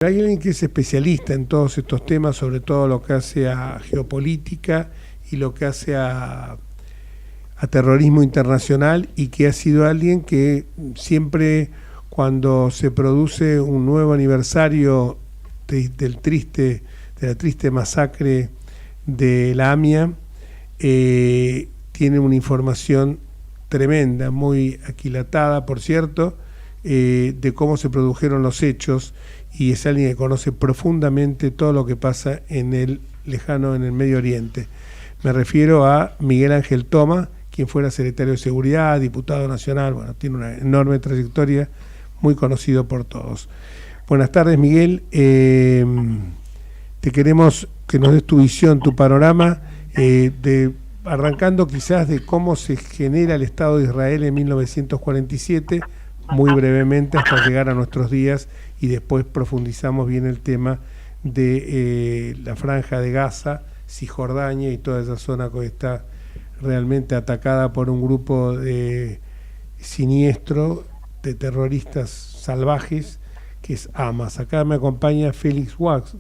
Hay alguien que es especialista en todos estos temas, sobre todo lo que hace a geopolítica y lo que hace a terrorismo internacional, y que ha sido alguien que siempre, cuando se produce un nuevo aniversario de la triste masacre de la AMIA, tiene una información tremenda, muy aquilatada, por cierto, de cómo se produjeron los hechos, y es alguien que conoce profundamente todo lo que pasa en el Medio Oriente. Me refiero a Miguel Ángel Toma, quien fuera secretario de Seguridad, diputado nacional, bueno, tiene una enorme trayectoria, muy conocido por todos. Buenas tardes, Miguel. Te queremos que nos des tu visión, tu panorama, arrancando quizás de cómo se genera el Estado de Israel en 1947, muy brevemente hasta llegar a nuestros días, y después profundizamos bien el tema de la Franja de Gaza, Cisjordania y toda esa zona que está realmente atacada por un grupo siniestro de terroristas salvajes, que es Hamas. Acá me acompaña Félix Wax,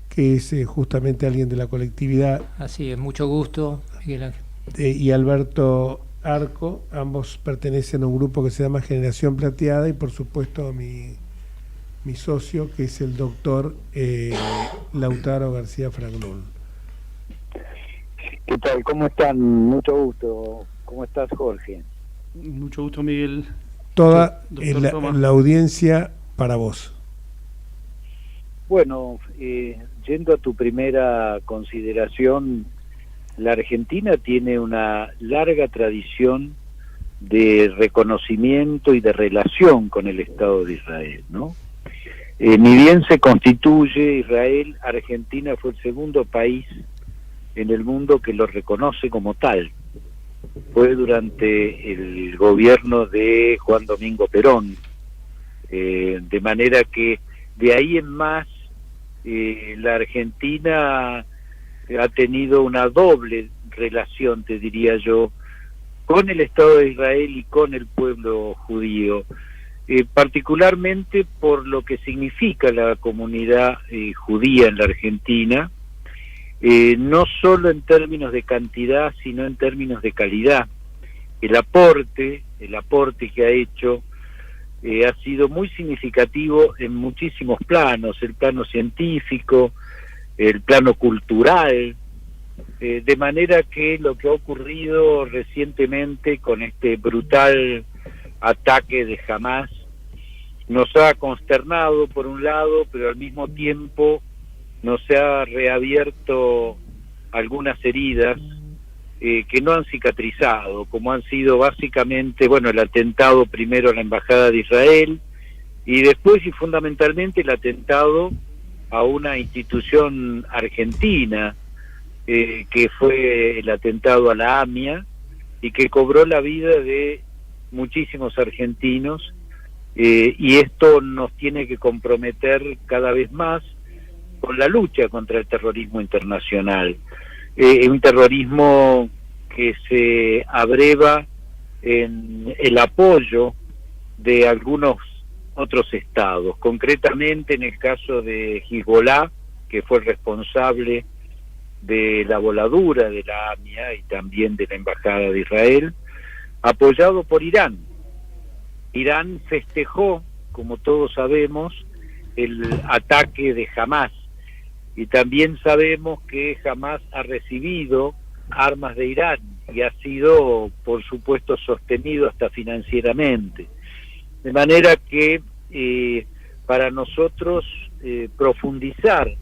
que es justamente alguien de la colectividad. Así es, mucho gusto, Miguel Ángel. Y Alberto Arco, ambos pertenecen a un grupo que se llama Generación Plateada, y por supuesto mi socio, que es el doctor Lautaro García Fragnol. ¿Qué tal? ¿Cómo están? Mucho gusto. ¿Cómo estás, Jorge? Mucho gusto, Miguel. Toda la audiencia para vos. Bueno, yendo a tu primera consideración, la Argentina tiene una larga tradición de reconocimiento y de relación con el Estado de Israel, ¿no? Ni bien se constituye Israel, Argentina fue el segundo país en el mundo que lo reconoce como tal. Fue durante el gobierno de Juan Domingo Perón, de manera que de ahí en más la Argentina ha tenido una doble relación, te diría yo, con el Estado de Israel y con el pueblo judío, particularmente por lo que significa la comunidad judía en la Argentina, no solo en términos de cantidad, sino en términos de calidad. El aporte que ha hecho ha sido muy significativo en muchísimos planos: el plano científico, el plano cultural, de manera que lo que ha ocurrido recientemente con este brutal ataque de Hamás nos ha consternado por un lado, pero al mismo tiempo nos ha reabierto algunas heridas que no han cicatrizado, como han sido básicamente, el atentado primero a la Embajada de Israel, y después y fundamentalmente el atentado a una institución argentina, que fue el atentado a la AMIA, y que cobró la vida de muchísimos argentinos, y esto nos tiene que comprometer cada vez más con la lucha contra el terrorismo internacional, un terrorismo que se abreva en el apoyo de algunos otros estados, concretamente en el caso de Hezbollah, que fue el responsable de la voladura de la AMIA y también de la Embajada de Israel, apoyado por Irán. Irán festejó, como todos sabemos, el ataque de Hamás, y también sabemos que Hamás ha recibido armas de Irán y ha sido, por supuesto, sostenido hasta financieramente. De manera que para nosotros profundizar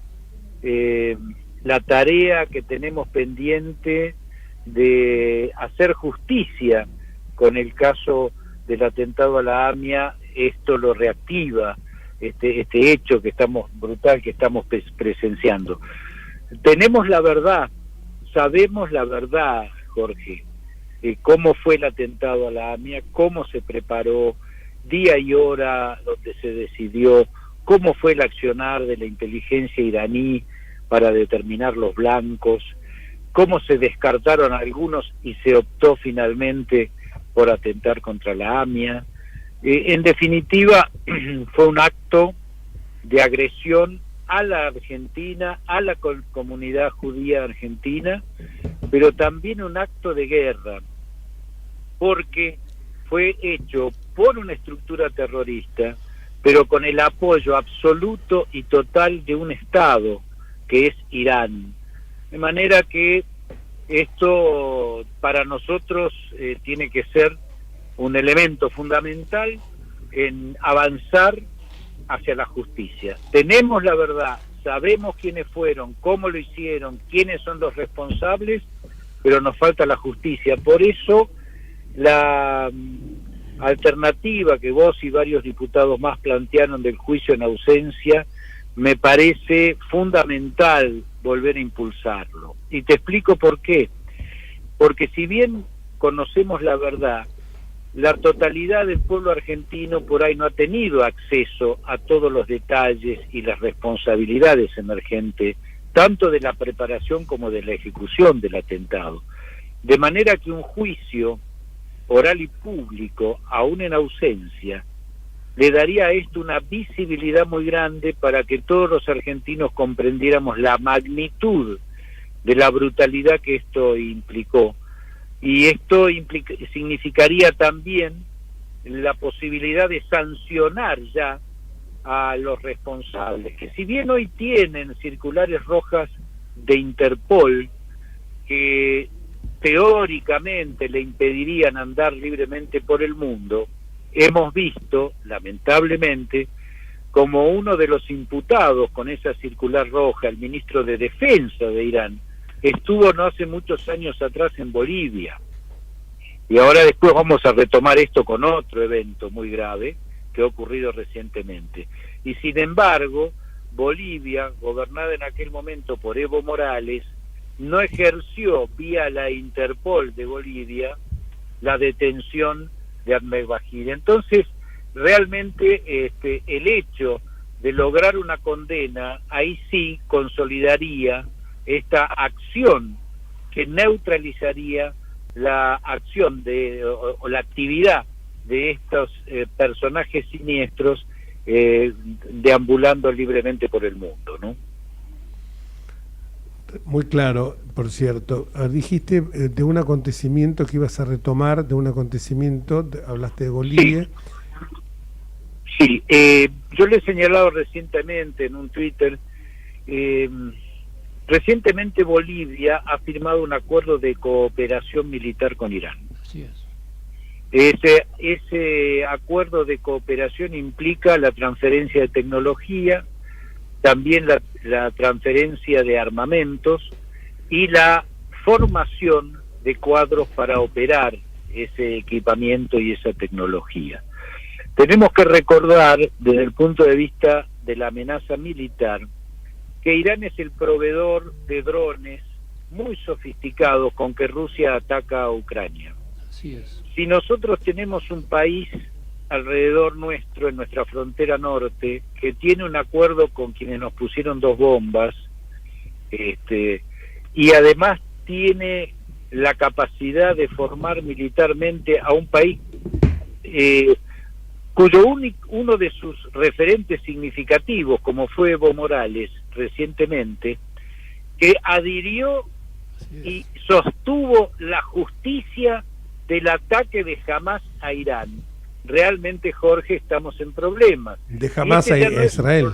la tarea que tenemos pendiente de hacer justicia con el caso del atentado a la AMIA, esto lo reactiva, este hecho brutal que estamos presenciando. Tenemos la verdad, sabemos la verdad, Jorge, cómo fue el atentado a la AMIA, cómo se preparó, día y hora donde se decidió, cómo fue el accionar de la inteligencia iraní para determinar los blancos, cómo se descartaron algunos y se optó finalmente por atentar contra la AMIA. En definitiva, fue un acto de agresión a la Argentina, a la comunidad judía argentina, pero también un acto de guerra, porque fue hecho por una estructura terrorista, pero con el apoyo absoluto y total de un Estado, que es Irán. De manera que esto para nosotros tiene que ser un elemento fundamental en avanzar hacia la justicia. Tenemos la verdad, sabemos quiénes fueron, cómo lo hicieron, quiénes son los responsables, pero nos falta la justicia. Por eso la alternativa que vos y varios diputados más plantearon del juicio en ausencia me parece fundamental volver a impulsarlo. Y te explico por qué. Porque si bien conocemos la verdad, la totalidad del pueblo argentino por ahí no ha tenido acceso a todos los detalles y las responsabilidades emergentes, tanto de la preparación como de la ejecución del atentado. De manera que un juicio oral y público, aún en ausencia, le daría a esto una visibilidad muy grande para que todos los argentinos comprendiéramos la magnitud de la brutalidad que esto implicó. Y esto significaría también la posibilidad de sancionar ya a los responsables, que si bien hoy tienen circulares rojas de Interpol que teóricamente le impedirían andar libremente por el mundo, hemos visto, lamentablemente, como uno de los imputados con esa circular roja, el ministro de Defensa de Irán, estuvo no hace muchos años atrás en Bolivia. Y ahora después vamos a retomar esto con otro evento muy grave que ha ocurrido recientemente. Y sin embargo, Bolivia, gobernada en aquel momento por Evo Morales, no ejerció vía la Interpol de Bolivia la detención de Ahmed Bajir. Entonces, realmente el hecho de lograr una condena, ahí sí consolidaría esta acción que neutralizaría la acción o la actividad de estos personajes siniestros deambulando libremente por el mundo, ¿no? Muy claro, por cierto. Dijiste de un acontecimiento que ibas a retomar, de un acontecimiento, hablaste de Bolivia. Sí, yo le he señalado recientemente en un Twitter, recientemente Bolivia ha firmado un acuerdo de cooperación militar con Irán. Así es. Ese acuerdo de cooperación implica la transferencia de tecnología, también la transferencia de armamentos y la formación de cuadros para operar ese equipamiento y esa tecnología. Tenemos que recordar, desde el punto de vista de la amenaza militar, que Irán es el proveedor de drones muy sofisticados con que Rusia ataca a Ucrania. Así es. Si nosotros tenemos un país alrededor nuestro, en nuestra frontera norte, que tiene un acuerdo con quienes nos pusieron 2 bombas, y además tiene la capacidad de formar militarmente a un país cuyo uno de sus referentes significativos, como fue Evo Morales recientemente, que adhirió y sostuvo la justicia del ataque de Hamás a Irán. Realmente, Jorge, estamos en problemas. De Hamás a Israel.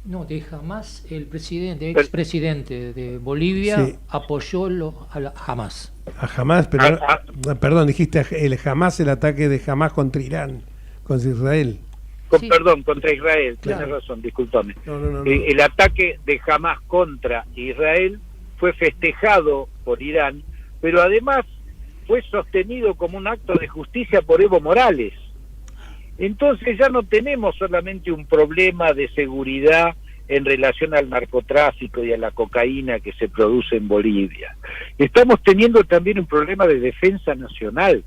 No, de Hamás, el expresidente de Bolivia sí apoyó a Hamás. A Hamás, pero perdón, dijiste el Hamás, el ataque de Hamás contra Irán, contra Israel. Sí. Perdón, contra Israel, claro. Tienes razón, discúlpame. No. El ataque de Hamás contra Israel fue festejado por Irán, pero además fue sostenido como un acto de justicia por Evo Morales. Entonces ya no tenemos solamente un problema de seguridad en relación al narcotráfico y a la cocaína que se produce en Bolivia. Estamos teniendo también un problema de defensa nacional,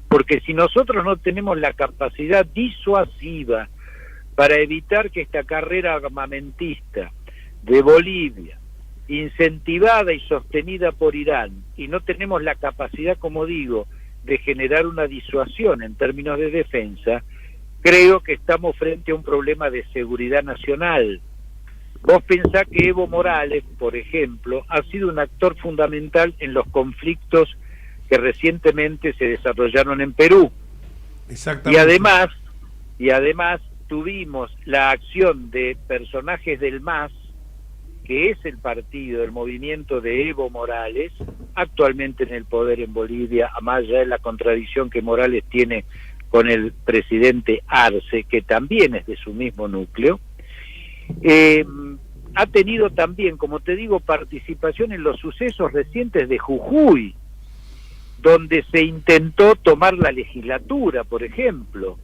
porque si nosotros no tenemos la capacidad disuasiva para evitar que esta carrera armamentista de Bolivia, incentivada y sostenida por Irán, y no tenemos la capacidad, como digo, de generar una disuasión en términos de defensa, creo que estamos frente a un problema de seguridad nacional. Vos pensás que Evo Morales, por ejemplo, ha sido un actor fundamental en los conflictos que recientemente se desarrollaron en Perú. Exactamente. Y además tuvimos la acción de personajes del MAS, que es el partido, el movimiento de Evo Morales, actualmente en el poder en Bolivia, a más allá de la contradicción que Morales tiene con el presidente Arce, que también es de su mismo núcleo. Ha tenido también, como te digo, participación en los sucesos recientes de Jujuy, donde se intentó tomar la legislatura, por ejemplo.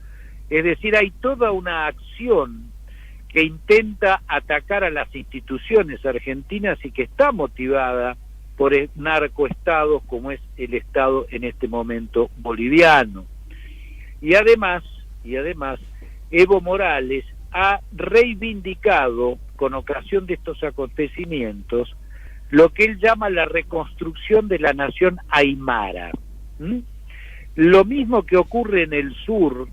Es decir, hay toda una acción que intenta atacar a las instituciones argentinas y que está motivada por narcoestados como es el Estado en este momento boliviano. Y además, Evo Morales ha reivindicado, con ocasión de estos acontecimientos, lo que él llama la reconstrucción de la nación aymara. Lo mismo que ocurre en el sur,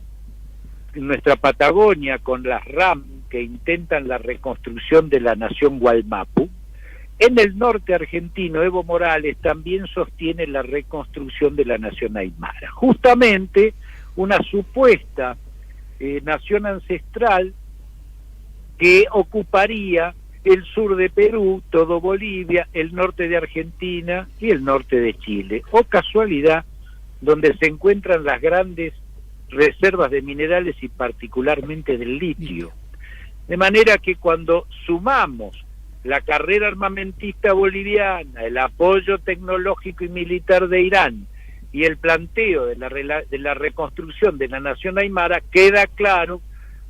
en nuestra Patagonia, con las RAM, que intentan la reconstrucción de la nación Gualmapu. En el norte argentino, Evo Morales también sostiene la reconstrucción de la nación aymara. Justamente una supuesta nación ancestral que ocuparía el sur de Perú, todo Bolivia, el norte de Argentina y el norte de Chile. O casualidad, donde se encuentran las grandes reservas de minerales y particularmente del litio. De manera que cuando sumamos la carrera armamentista boliviana, el apoyo tecnológico y militar de Irán y el planteo de la reconstrucción de la nación aymara, queda claro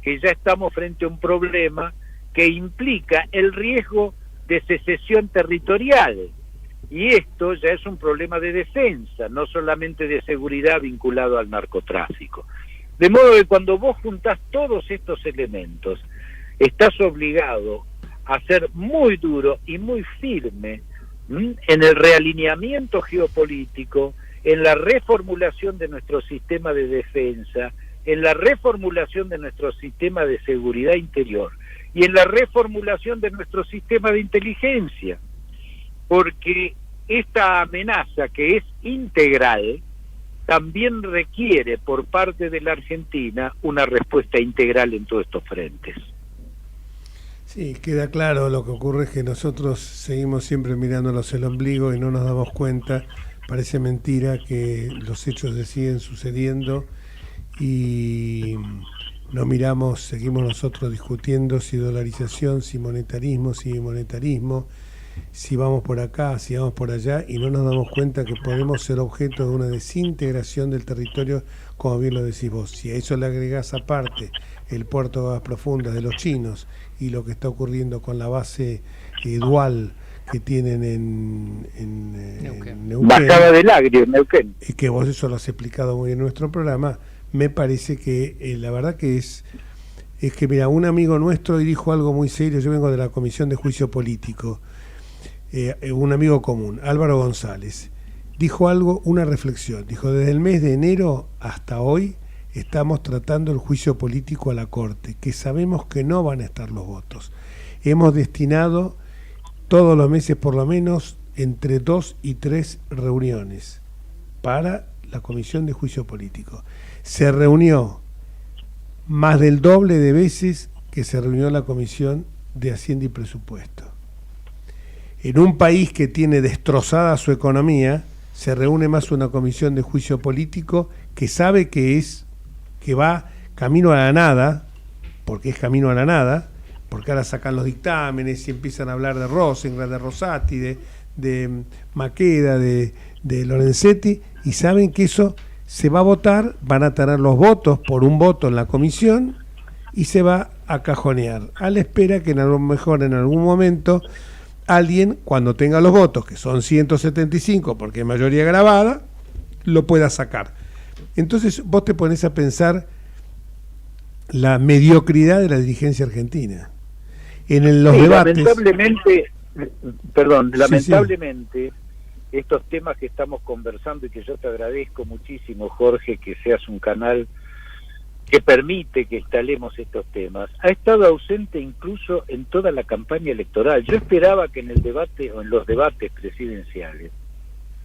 que ya estamos frente a un problema que implica el riesgo de secesión territorial. Y esto ya es un problema de defensa, no solamente de seguridad vinculado al narcotráfico. De modo que cuando vos juntás todos estos elementos, estás obligado a ser muy duro y muy firme en el realineamiento geopolítico, en la reformulación de nuestro sistema de defensa, en la reformulación de nuestro sistema de seguridad interior y en la reformulación de nuestro sistema de inteligencia, porque esta amenaza, que es integral, también requiere por parte de la Argentina una respuesta integral en todos estos frentes. Sí, queda claro. Lo que ocurre es que nosotros seguimos siempre mirándonos el ombligo y no nos damos cuenta. Parece mentira que los hechos se siguen sucediendo y no miramos, seguimos nosotros discutiendo si dolarización, si monetarismo, si bimonetarismo, si vamos por acá, si vamos por allá, y no nos damos cuenta que podemos ser objeto de una desintegración del territorio, como bien lo decís vos. Si a eso le agregás aparte el puerto de Aguas Profundas de los chinos y lo que está ocurriendo con la base dual que tienen en Neuquén, Bajada del Agrio, en Neuquén, y que vos eso lo has explicado muy bien en nuestro programa, me parece que la verdad que es que mira, un amigo nuestro dijo algo muy serio. Yo vengo de la Comisión de Juicio Político, un amigo común, Álvaro González, dijo algo, una reflexión, dijo: desde el mes de enero hasta hoy estamos tratando el juicio político a la Corte, que sabemos que no van a estar los votos. Hemos destinado todos los meses por lo menos entre 2 y 3 reuniones para la Comisión de Juicio Político. Se reunió más del doble de veces que se reunió la Comisión de Hacienda y Presupuesto. En un país que tiene destrozada su economía, se reúne más una comisión de juicio político que sabe que va camino a la nada, porque es camino a la nada, porque ahora sacan los dictámenes y empiezan a hablar de Rosengren, de Rosati, de Maqueda, de Lorenzetti, y saben que eso se va a votar, van a tener los votos por un voto en la comisión y se va a cajonear, a la espera que en algún momento alguien, cuando tenga los votos, que son 175 porque es mayoría grabada, lo pueda sacar. Entonces vos te pones a pensar la mediocridad de la dirigencia argentina en los debates. Lamentablemente, estos temas que estamos conversando, y que yo te agradezco muchísimo, Jorge, que seas un canal que permite que instalemos estos temas, ha estado ausente incluso en toda la campaña electoral. Yo esperaba que en el debate o en los debates presidenciales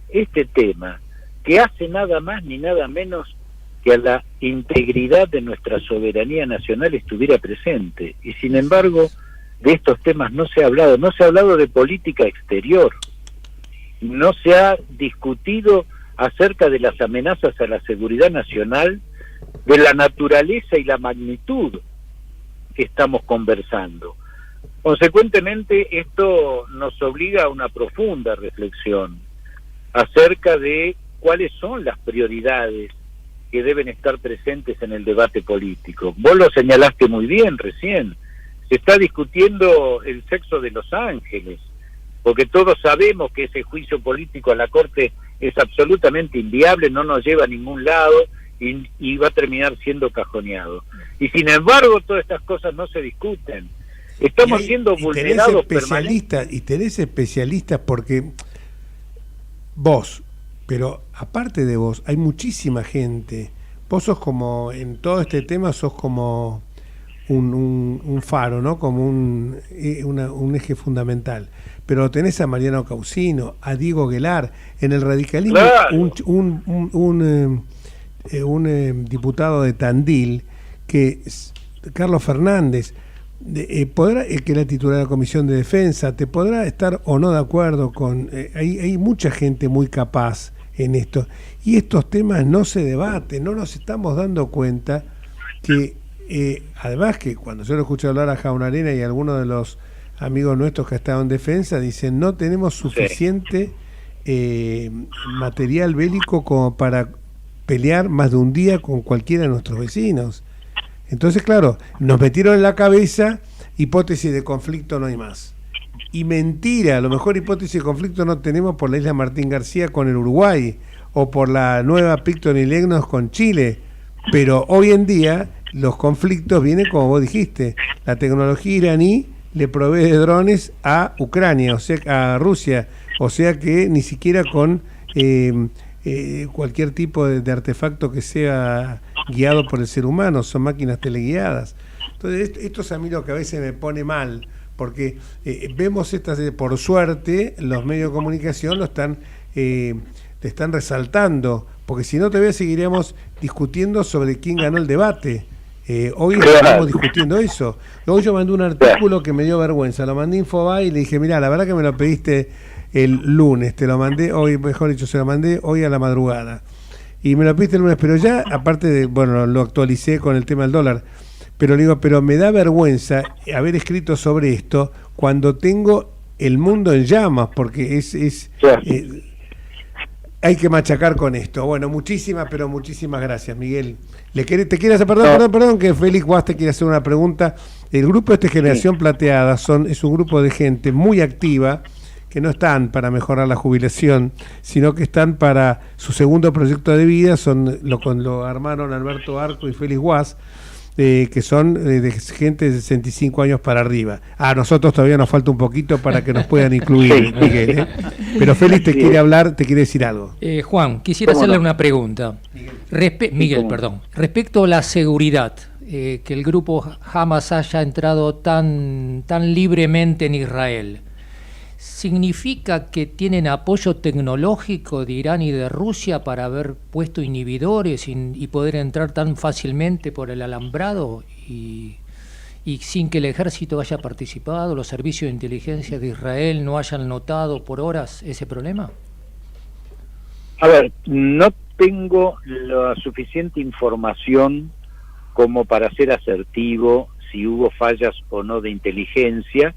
este tema, que hace nada más ni nada menos que a la integridad de nuestra soberanía nacional, estuviera presente. Y sin embargo, de estos temas no se ha hablado. No se ha hablado de política exterior, no se ha discutido acerca de las amenazas a la seguridad nacional, de la naturaleza y la magnitud que estamos conversando. Consecuentemente, esto nos obliga a una profunda reflexión acerca de cuáles son las prioridades que deben estar presentes en el debate político. Vos lo señalaste muy bien recién, se está discutiendo el sexo de los ángeles, porque todos sabemos que ese juicio político a la Corte es absolutamente inviable, no nos lleva a ningún lado, y va a terminar siendo cajoneado. Y sin embargo, todas estas cosas no se discuten. Estamos siendo vulnerados permanentemente. Y tenés especialistas porque vos, pero aparte de vos, hay muchísima gente. Vos sos como, en todo este tema, sos como un faro, ¿no? Como un eje fundamental. Pero tenés a Mariano Causino, a Diego Guelar, en el radicalismo, claro. Un diputado de Tandil, que Carlos Fernández, podrá, que la titular de la Comisión de Defensa, te podrá estar o no de acuerdo con... hay mucha gente muy capaz en esto, y estos temas no se debaten, no nos estamos dando cuenta que, además que cuando yo lo escucho hablar a Jaunarena y a algunos de los amigos nuestros que estaban en defensa, dicen no tenemos suficiente material bélico como para pelear más de un día con cualquiera de nuestros vecinos. Entonces, claro, nos metieron en la cabeza hipótesis de conflicto no hay más. Y mentira, a lo mejor hipótesis de conflicto no tenemos por la isla Martín García con el Uruguay, o por la nueva Picton y Legnos con Chile, pero hoy en día los conflictos vienen como vos dijiste, la tecnología iraní le provee de drones a Ucrania, o sea, a Rusia, o sea que ni siquiera con... cualquier tipo de artefacto que sea guiado por el ser humano, son máquinas teleguiadas. Entonces esto es a mí lo que a veces me pone mal, porque vemos estas, por suerte los medios de comunicación lo están te están resaltando, porque si no todavía seguiremos discutiendo sobre quién ganó el debate. Hoy estamos discutiendo eso. Hoy yo mandé un artículo que me dio vergüenza, lo mandé a Infobae y le dije, mirá, la verdad que me lo pediste el lunes, te lo mandé hoy, mejor dicho, se lo mandé hoy a la madrugada. Y me lo pediste el lunes, pero ya, aparte de, bueno, lo actualicé con el tema del dólar, pero le digo, pero me da vergüenza haber escrito sobre esto cuando tengo el mundo en llamas, porque hay que machacar con esto. Bueno, muchísimas gracias, Miguel. ¿Te quieres hacer, perdón, que Félix Guas te quiere hacer una pregunta? El grupo de Generación Plateada es un grupo de gente muy activa, que no están para mejorar la jubilación, sino que están para su segundo proyecto de vida, lo armaron Alberto Arco y Félix Guas, que son de gente de 65 años para arriba. A nosotros todavía nos falta un poquito para que nos puedan incluir, Miguel. Pero Félix te quiere hablar, te quiere decir algo. Juan, quisiera hacerle una pregunta. Miguel, perdón. Respecto a la seguridad, que el grupo Hamas haya entrado tan libremente en Israel, ¿significa que tienen apoyo tecnológico de Irán y de Rusia para haber puesto inhibidores y poder entrar tan fácilmente por el alambrado y sin que el ejército haya participado, los servicios de inteligencia de Israel no hayan notado por horas ese problema? A ver, no tengo la suficiente información como para ser asertivo si hubo fallas o no de inteligencia,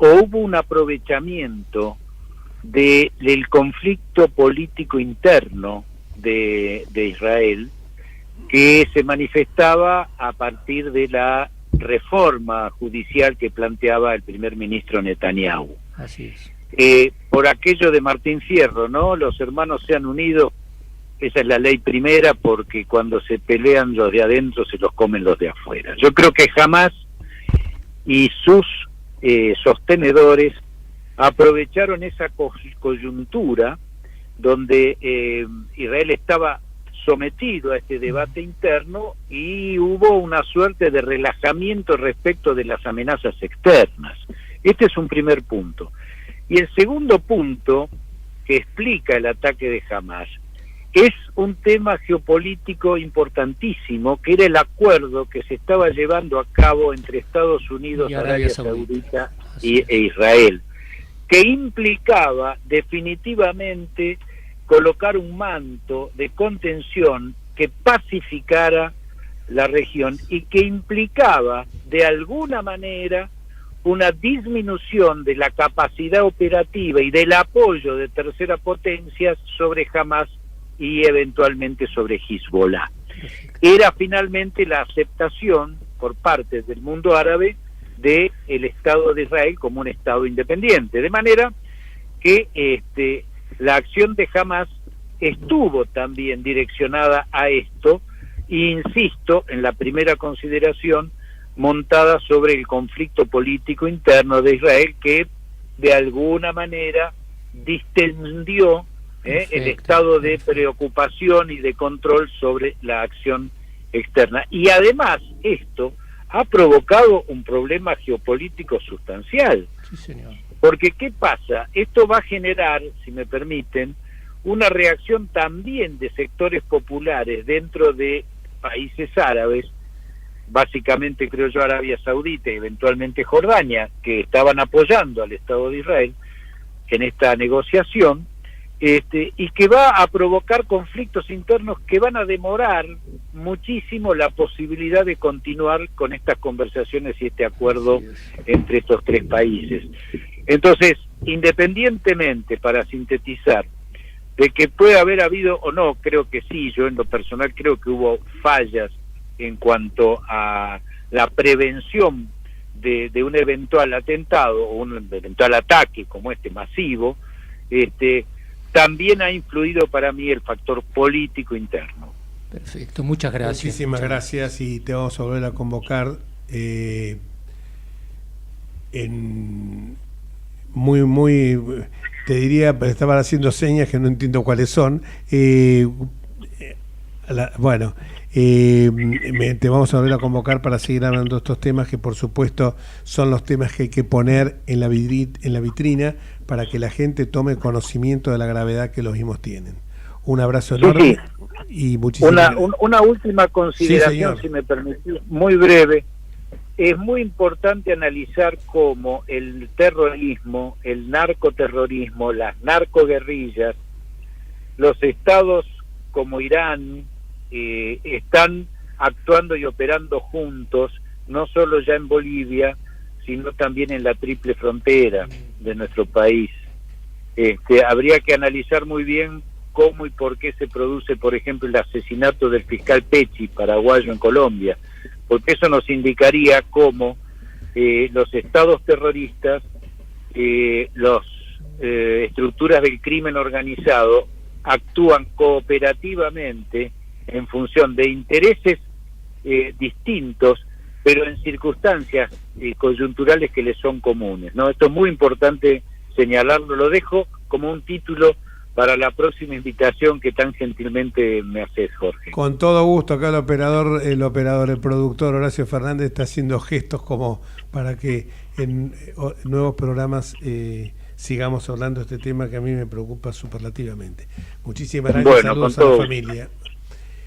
o hubo un aprovechamiento del conflicto político interno de Israel, que se manifestaba a partir de la reforma judicial que planteaba el primer ministro Netanyahu. Así es. Por aquello de Martín Fierro, ¿no? Los hermanos se han unido, esa es la ley primera, porque cuando se pelean los de adentro se los comen los de afuera. Yo creo que Hamás y sus sostenedores aprovecharon esa coyuntura donde Israel estaba sometido a este debate interno y hubo una suerte de relajamiento respecto de las amenazas externas. Este es un primer punto. Y el segundo punto que explica el ataque de Hamás es un tema geopolítico importantísimo, que era el acuerdo que se estaba llevando a cabo entre Estados Unidos, Arabia Saudita e Israel, que implicaba definitivamente colocar un manto de contención que pacificara la región y que implicaba de alguna manera una disminución de la capacidad operativa y del apoyo de terceras potencias sobre Hamás y eventualmente sobre Hezbollah. Era finalmente la aceptación por parte del mundo árabe del Estado de Israel como un Estado independiente, de manera que la acción de Hamás estuvo también direccionada a esto, e insisto, en la primera consideración, montada sobre el conflicto político interno de Israel, que de alguna manera distendió el estado de preocupación y de control sobre la acción externa. Y además esto ha provocado un problema geopolítico sustancial. Sí, señor. Porque ¿qué pasa? Esto va a generar, si me permiten, una reacción también de sectores populares dentro de países árabes, básicamente creo yo Arabia Saudita y eventualmente Jordania, que estaban apoyando al Estado de Israel en esta negociación, y que va a provocar conflictos internos que van a demorar muchísimo la posibilidad de continuar con estas conversaciones y este acuerdo entre estos tres países. Entonces, independientemente, para sintetizar, de que puede haber habido o no, creo que sí, yo en lo personal creo que hubo fallas en cuanto a la prevención de un eventual atentado o un eventual ataque como este masivo, también ha influido para mí el factor político interno. Perfecto, muchas gracias. Muchísimas gracias y te vamos a volver a convocar te diría, pero estaban haciendo señas que no entiendo cuáles son. Te vamos a volver a convocar para seguir hablando de estos temas que por supuesto son los temas que hay que poner en la vitrina para que la gente tome conocimiento de la gravedad que los mismos tienen. Un abrazo enorme y muchísimas gracias. Una última consideración, si me permitís, muy breve. Es muy importante analizar cómo el terrorismo, el narcoterrorismo, las narcoguerrillas, los estados como Irán están actuando y operando juntos, no solo ya en Bolivia, sino también en la triple frontera de nuestro país. Habría que analizar muy bien cómo y por qué se produce, por ejemplo, el asesinato del fiscal Pecci, paraguayo en Colombia, porque eso nos indicaría cómo los estados terroristas, las estructuras del crimen organizado actúan cooperativamente en función de intereses distintos, pero en circunstancias coyunturales que les son comunes, ¿no? Esto es muy importante señalarlo, lo dejo como un título para la próxima invitación que tan gentilmente me haces, Jorge. Con todo gusto, acá el productor Horacio Fernández está haciendo gestos como para que en nuevos programas sigamos hablando de este tema que a mí me preocupa superlativamente. Muchísimas gracias, saludos a la familia.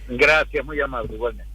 Gracias, muy amable, igualmente.